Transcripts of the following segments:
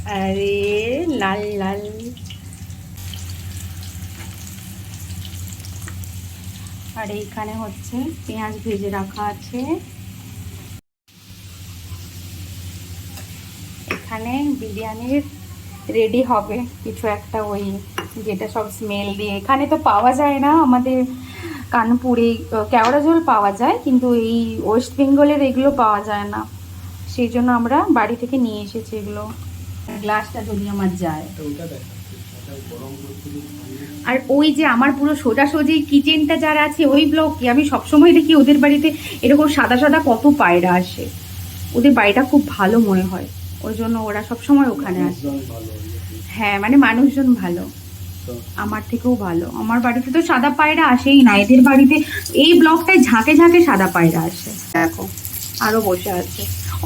আরে লাল লাল। আর এইখানে হচ্ছে পেঁয়াজ ভেজে রাখা আছে। এখানে বিরিয়ানির রেডি হবে কিছু একটা, ওই যেটা সব স্মেল দিয়ে এখানে তো পাওয়া যায় না আমাদের কানপুরে। কেওড়া জল পাওয়া যায় কিন্তু এই ওয়েস্ট বেঙ্গলের এগুলো পাওয়া যায় না, সেই জন্য আমরা বাড়ি থেকে নিয়ে এসেছি এগুলো। গ্লাসটা যদি আমার যায়। আর ওই যে আমার পুরো সোজাসুজি কিচেনটা যারা আছে ওই ব্লকে, আমি সবসময় দেখি ওদের বাড়িতে এরকম সাদা সাদা কত পায়রা আসে। ওদের বাড়িটা খুব ভালো মনে হয়, ওই জন্য ওরা সবসময় ওখানে আসে। হ্যাঁ মানে মানুষজন ভালো, আমার থেকেও ভালো। আমার বাড়িতে তো সাদা পায়রা আসেই না, এদের বাড়িতে এই ব্লকটায় ঝাঁকে ঝাঁকে সাদা পায়রা আসে। দেখো আরো বসে আছে,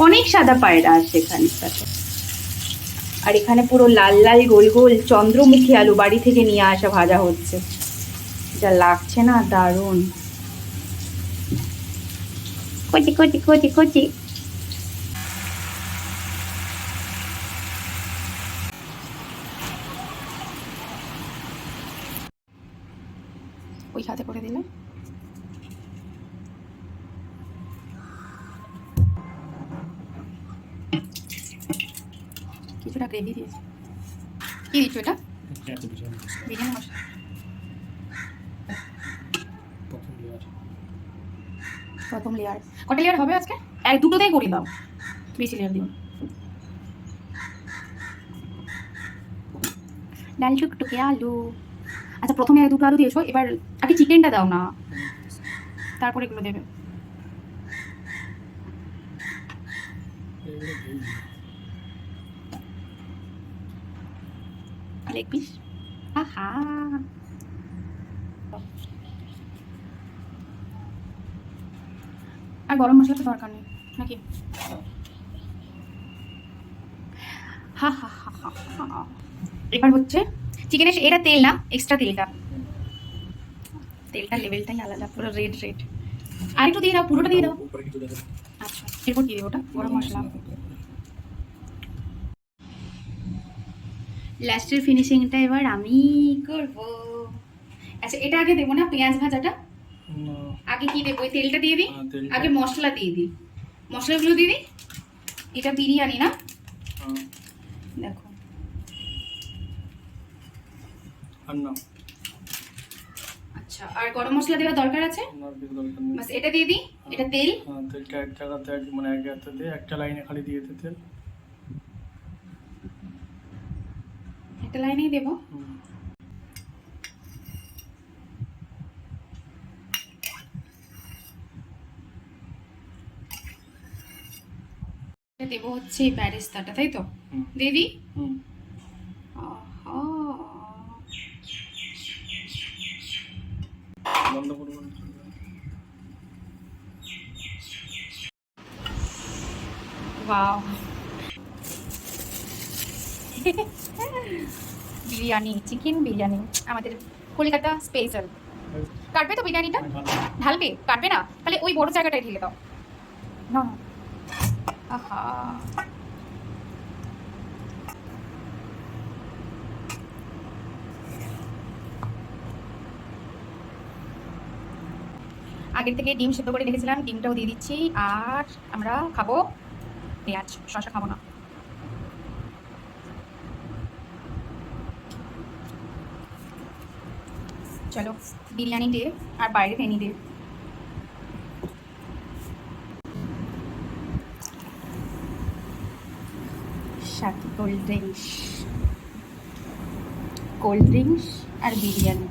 অনেক সাদা পায়রা আসে এখানটাতে। আর এখানে পুরো লাল লাল গোল গোল চন্দ্রমুখী আলু বাড়ি থেকে নিয়ে আসা ভাজা হচ্ছে, যা লাগছে না দারুণ। কচি কচি কচি কচি। ওই হাতে করে দিলে কিছুটা গ্রেভি দিয়েছি। কি দিচ্ছ এটা? বিরিয়ানি মশলা। প্রথম লেয়ার কটা লেয়ার হবে আজকে? এক দুটোতেই করে দাও, বেশি লেয়ার দিও। ডাল টুকটুকে আলু। আচ্ছা প্রথমে দুটো আলু দিয়েছো, এবার আগে চিকেনটা দাও না, তারপরে এগুলো দেবে। Leg piece. আহা আর গরম মশলা তো দরকার নেই নাকি? হা হা হা হা হা। এবার হচ্ছে চিকেনের এটা তেল না, এক্সট্রা তেলটা, তেলটার লেভেলটাই আলাদা, পুরো রেড রেড। আর একটু দিয়ে দাও, পুরোটা দিয়ে দাও। আচ্ছা এরপর কি দেবো? ওটা গরম মশলা। লাস্টের ফিনিশিংটা এবার আমি করব। আচ্ছা এটা আগে দেবো না পেঁয়াজ ভাজাটা? আগে কি দেবো? ওই তেলটা দিয়ে দিই? আগে মশলা দিয়ে দিই, মশলাগুলো দিয়ে দিই। এটা বিরিয়ানি না? দেখো আচ্ছা, আর গরম মশলা দেওয়ার দরকার আছে? বাস এটা দিয়ে দিই। এটা তেল, তেলটা এক জায়গাতে মানে এক জায়গাতে দিয়ে একটা লাইনে খালি দিয়ে দিতে তেল, একটা লাইনেই দেবো। দেবো হচ্ছে এই ব্যারেস্তাটা, তাই তো? দিয়ে দিই। বন্ধ করবো। ওয়াও বিরিয়ানি, চিকেন বিরিয়ানি আমাদের কলকাতা স্পেশাল। কাটবে তো বিরিয়ানিটা? ঢালবে? কাটবে না? তাহলে ওই বড় জায়গাটায় ঢেলে দাও না। আহা আগের থেকে ডিম সেদ্ধ করে রেখেছিলাম, ডিমটাও দিয়ে দিচ্ছি। আর আমরা খাবো পেঁয়াজ, শসা খাবো না। চলো বিরিয়ানি দিয়ে আর বাইরে ফেনি দিয়ে। সাথে কোল্ড ড্রিঙ্কস, কোল্ড ড্রিঙ্কস আর বিরিয়ানি।